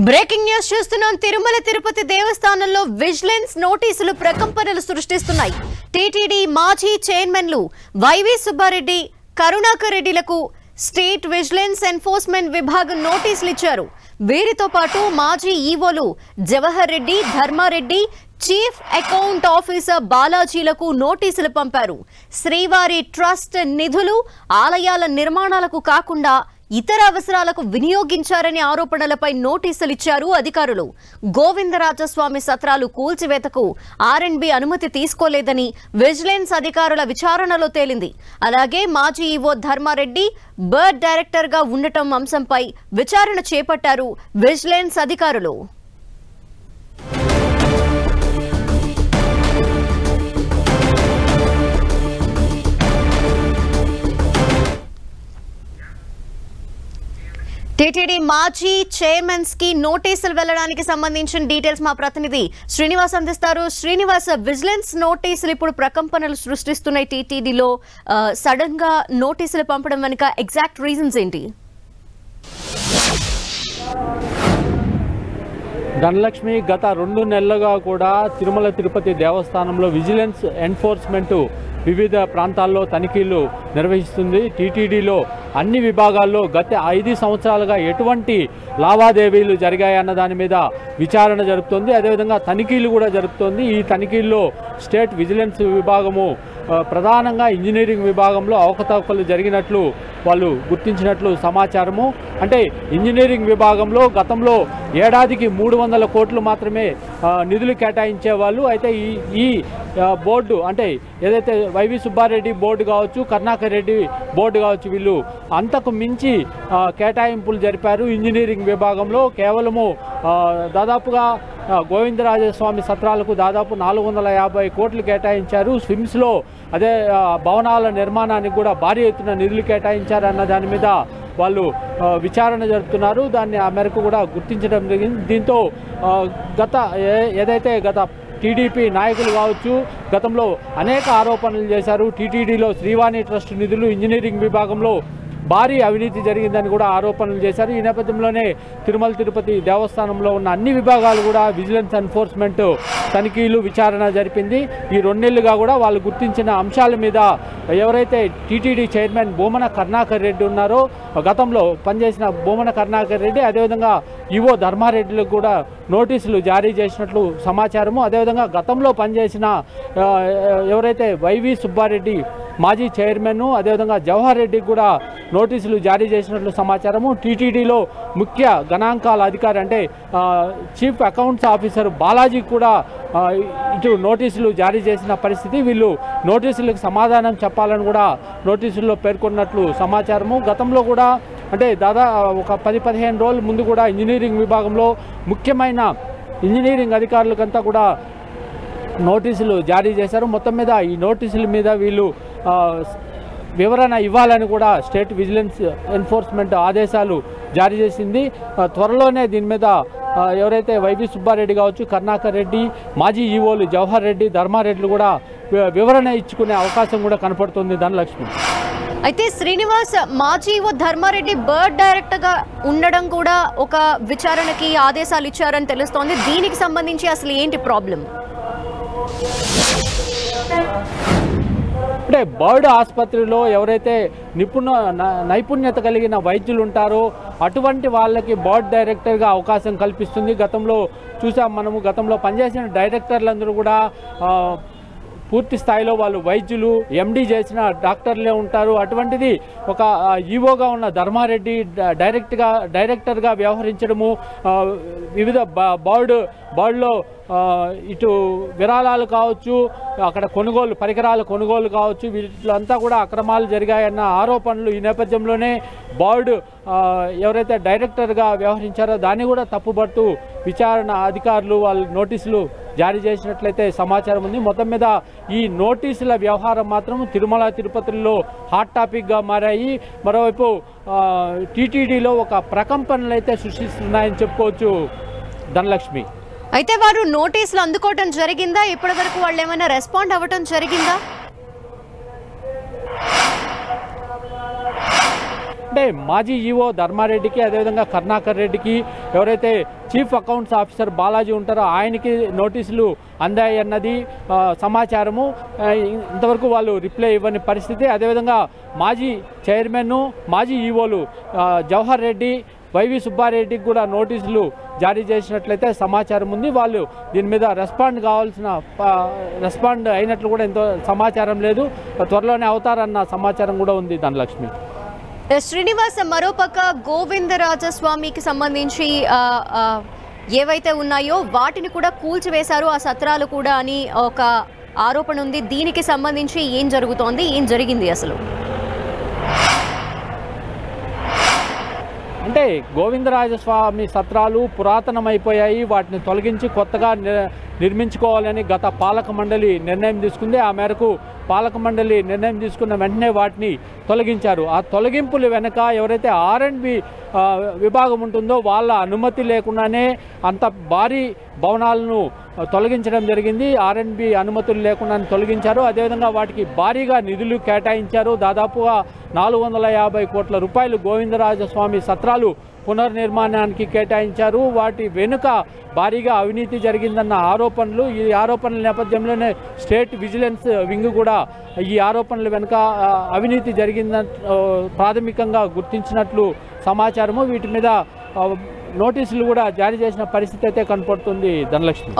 Breaking news చూస్తున్నాం. తిరుమల తిరుపతి దేవస్థానంలో vigilance నోటీసులు ప్రకంపనలు సృష్టిస్తున్నాయి. టీటీడీ మాజీ చైర్మన్లు వైవి సుబ్బారెడ్డి, కరుణాకర్ రెడ్డిలకు స్టేట్ విజిలెన్స్ ఎన్ఫోర్స్మెంట్ విభాగం నోటీసులు ఇచ్చారు. వీరితో పాటు మాజీ ఈవోలు Jawahar Reddy, Dharmareddy, chief account officer బాలాజీలకు నోటీసులు పంపారు. శ్రీవారి ట్రస్ట్ నిధులు ఆలయాల నిర్మాణాలకు కాకుండా ఇతర అవసరాలకు వినియోగించారనే ఆరోపణలపై నోటీసులు ఇచ్చారు అధికారులు. గోవిందరాజస్వామి సత్రాలు కూల్చివేతకు ఆర్ఎండ్బి అనుమతి తీసుకోలేదని విజిలెన్స్ అధికారుల విచారణలో తేలింది. అలాగే మాజీ ఈవో ధర్మారెడ్డి బర్డ్ డైరెక్టర్ గా ఉండటం అంశంపై విచారణ చేపట్టారు విజిలెన్స్ అధికారులు. టీటీడీ మాజీ చైర్మన్స్ కి నోటీసులు వెళ్లడానికి సంబంధించిన డీటెయిల్స్ మా ప్రతినిధి శ్రీనివాస్ అందిస్తారు. శ్రీనివాస్, విజిలెన్స్ నోటీసులు ఇప్పుడు ప్రకంపనలు సృష్టిస్తున్నాయి. టీటీడీలో సడన్ గా నోటీసులు పంపడం వెనుక ఎగ్జాక్ట్ రీజన్స్ ఏంటి? ధనలక్ష్మి, గత 2 నెలలుగా కూడా తిరుమల తిరుపతి దేవస్థానంలో విజిలెన్స్ ఎన్ఫోర్స్మెంట్ వివిధ ప్రాంతాల్లో తనిఖీలు నిర్వహిస్తుంది. టీటీడీలో అన్ని విభాగాల్లో గత 5 సంవత్సరాలుగా ఎటువంటి లావాదేవీలు జరిగాయన్న దాని మీద విచారణ జరుపుతోంది. అదేవిధంగా తనిఖీలు కూడా జరుపుతోంది. ఈ తనిఖీల్లో స్టేట్ విజిలెన్స్ విభాగము ప్రధానంగా ఇంజనీరింగ్ విభాగంలో అవకతవకలు జరిగినట్లు వాళ్ళు గుర్తించినట్లు సమాచారము. అంటే ఇంజనీరింగ్ విభాగంలో గతంలో ఏడాదికి 300 కోట్లు మాత్రమే నిధులు కేటాయించేవాళ్ళు. అయితే ఈ బోర్డు అంటే ఏదైతే వైవి సుబ్బారెడ్డి బోర్డు కావచ్చు, కరుణాకర్ రెడ్డి బోర్డు కావచ్చు, వీళ్ళు అంతకు మించి కేటాయింపులు జరిపారు. ఇంజనీరింగ్ విభాగంలో కేవలము దాదాపుగా గోవిందరాజస్వామి సత్రాలకు దాదాపు 450 కోట్లు కేటాయించారు. స్విమ్స్లో అదే భవనాల నిర్మాణానికి కూడా భారీ ఎత్తున నిధులు కేటాయించారన్న దాని మీద వాళ్ళు విచారణ జరుపుతున్నారు. దాన్ని ఆ మేరకు కూడా గుర్తించడం జరిగింది. దీంతో ఏదైతే గత టీడీపీ నాయకులు కావచ్చు గతంలో అనేక ఆరోపణలు చేశారు. టీటీడీలో శ్రీవాణి ట్రస్ట్ నిధులు ఇంజనీరింగ్ విభాగంలో భారీ అవినీతి జరిగిందని కూడా ఆరోపణలు చేశారు. ఈ నేపథ్యంలోనే తిరుమల తిరుపతి దేవస్థానంలో ఉన్న అన్ని విభాగాలు కూడా విజిలెన్స్ ఎన్ఫోర్స్మెంట్ తనిఖీలు విచారణ జరిపింది. ఈ 2 నెలలుగా కూడా వాళ్ళు గుర్తించిన అంశాల మీద ఎవరైతే టీటీడీ చైర్మన్ బోమన కరుణాకర్ రెడ్డి ఉన్నారో, గతంలో పనిచేసిన బోమన కరుణాకర్ రెడ్డి, అదేవిధంగా ఈవో ధర్మారెడ్డిలకు కూడా నోటీసులు జారీ చేసినట్లు సమాచారము. అదేవిధంగా గతంలో పనిచేసిన ఎవరైతే వైవి సుబ్బారెడ్డి మాజీ చైర్మన్, అదేవిధంగా జవహర్ రెడ్డికి కూడా నోటీసులు జారీ చేసినట్లు సమాచారము. టీటీడీలో ముఖ్య గణాంకాల అధికారి అంటే చీఫ్ అకౌంట్స్ ఆఫీసర్ బాలాజీకి కూడా ఇటు నోటీసులు జారీ చేసిన పరిస్థితి. వీళ్ళు నోటీసులకు సమాధానం చెప్పాలని కూడా నోటీసుల్లో పేర్కొన్నట్లు సమాచారము. గతంలో కూడా అంటే దాదాపు ఒక 10-15 రోజుల ముందు కూడా ఇంజనీరింగ్ విభాగంలో ముఖ్యమైన ఇంజనీరింగ్ అధికారులకంతా కూడా నోటీసులు జారీ చేశారు. మొత్తం మీద ఈ నోటీసుల మీద వీళ్ళు వివరణ ఇవ్వాలని కూడా స్టేట్ విజిలెన్స్ ఎన్ఫోర్స్మెంట్ ఆదేశాలు జారీ చేసింది. త్వరలోనే దీని మీద ఎవరైతే వైవి సుబ్బారెడ్డి కావచ్చు, కరుణాకర్ రెడ్డి, మాజీ ఈవోలు జవహర్ రెడ్డి, ధర్మారెడ్డిలు కూడా వివరణ ఇచ్చుకునే అవకాశం కూడా కనపడుతుంది. ధనలక్ష్మి, అయితే శ్రీనివాస్, మాజీ ఈవో ధర్మారెడ్డి బర్డ్ డైరెక్టర్ గా ఉండడం కూడా ఒక విచారణకి ఆదేశాలు ఇచ్చారని తెలుస్తోంది. దీనికి సంబంధించి అసలు ఏంటి ప్రాబ్లం? అంటే బర్డ్ ఆసుపత్రిలో ఎవరైతే నైపుణ్యత కలిగిన వైద్యులు ఉంటారో అటువంటి వాళ్ళకి బర్డ్ డైరెక్టర్గా అవకాశం కల్పిస్తుంది. గతంలో చూసాం మనము, గతంలో పనిచేసిన డైరెక్టర్లందరూ కూడా పూర్తి స్థాయిలో వాళ్ళు వైద్యులు, ఎండీ చేసిన డాక్టర్లే ఉంటారు. అటువంటిది ఒక ఈవోగా ఉన్న ధర్మారెడ్డి డైరెక్టర్గా వ్యవహరించడము, వివిధ బర్డ్లో ఇటు విరాళాలు కావచ్చు, అక్కడ పరికరాల కొనుగోలు కావచ్చు, వీటిలంతా కూడా అక్రమాలు జరిగాయన్న ఆరోపణలు. ఈ నేపథ్యంలోనే బర్డ్ ఎవరైతే డైరెక్టర్గా వ్యవహరించారో దాన్ని కూడా తప్పుపడుతూ విచారణ అధికారులు వాళ్ళు నోటీసులు జారీ చేసినట్లయితే సమాచారం ఉంది. మొత్తం మీద ఈ నోటీసుల వ్యవహారం మాత్రం తిరుమల తిరుపతిలో హాట్ టాపిక్గా మారాయి. మరోవైపు టీటీడీలో ఒక ప్రకంపనలు అయితే సృష్టిస్తున్నాయని చెప్పుకోవచ్చు. ధనలక్ష్మి, అయితే వారు నోటీసులు అందుకోవడం జరిగిందా? ఇప్పటి వరకు వాళ్ళు ఏమైనా రెస్పాండ్ అవ్వటం జరిగిందా? అంటే మాజీ ఈఓ ధర్మారెడ్డికి, అదేవిధంగా కరుణాకర్ రెడ్డికి, ఎవరైతే చీఫ్ అకౌంట్స్ ఆఫీసర్ బాలాజీ ఉంటారో ఆయనకి నోటీసులు అందాయి అన్నది సమాచారము. ఇంతవరకు వాళ్ళు రిప్లై ఇవ్వని పరిస్థితి. అదేవిధంగా మాజీ చైర్మన్, మాజీ ఈఓలు జవహర్ రెడ్డి, వైవి సుబ్బారెడ్డికి కూడా నోటీసులు జారీ చేసినట్లయితే సమాచారం ఉంది. వాళ్ళు దీని మీద రెస్పాండ్ అయినట్లు కూడా ఎంతో సమాచారం లేదు. త్వరలోనే అవుతారన్న సమాచారం కూడా ఉంది. ధనలక్ష్మి. శ్రీనివాస్, మరోపక్క గోవిందరాజస్వామికి సంబంధించి ఏవైతే ఉన్నాయో వాటిని కూడా కూల్చివేశారు ఆ సత్రాలు కూడా అని ఒక ఆరోపణ ఉంది. దీనికి సంబంధించి ఏం జరుగుతోంది, ఏం జరిగింది అసలు? అంటే గోవిందరాజస్వామి సత్రాలు పురాతనమైపోయాయి, వాటిని తొలగించి కొత్తగా నిర్మించుకోవాలని గత పాలక మండలి నిర్ణయం తీసుకుంది. ఆ మేరకు పాలక మండలి నిర్ణయం తీసుకున్న వెంటనే వాటిని తొలగించారు. ఆ తొలగింపుల వెనక ఎవరైతే R&B విభాగం ఉంటుందో వాళ్ళ అనుమతి లేకుండానే అంత భారీ భవనాలను తొలగించడం జరిగింది. R&B అనుమతులు లేకుండా తొలగించారు. అదేవిధంగా వాటికి భారీగా నిధులు కేటాయించారు. దాదాపుగా 450 కోట్ల రూపాయలు గోవిందరాజస్వామి సత్రాలు పునర్నిర్మాణానికి కేటాయించారు. వాటి వెనుక భారీగా అవినీతి జరిగిందన్న ఆరోపణలు. ఈ ఆరోపణల నేపథ్యంలోనే స్టేట్ విజిలెన్స్ వింగ్ కూడా ఈ ఆరోపణల వెనుక అవినీతి జరిగిందని ప్రాథమికంగా గుర్తించినట్లు సమాచారము. వీటి మీద నోటీసులు కూడా జారీ చేసిన పరిస్థితి అయితే కనపడుతుంది. ధనలక్ష్మి.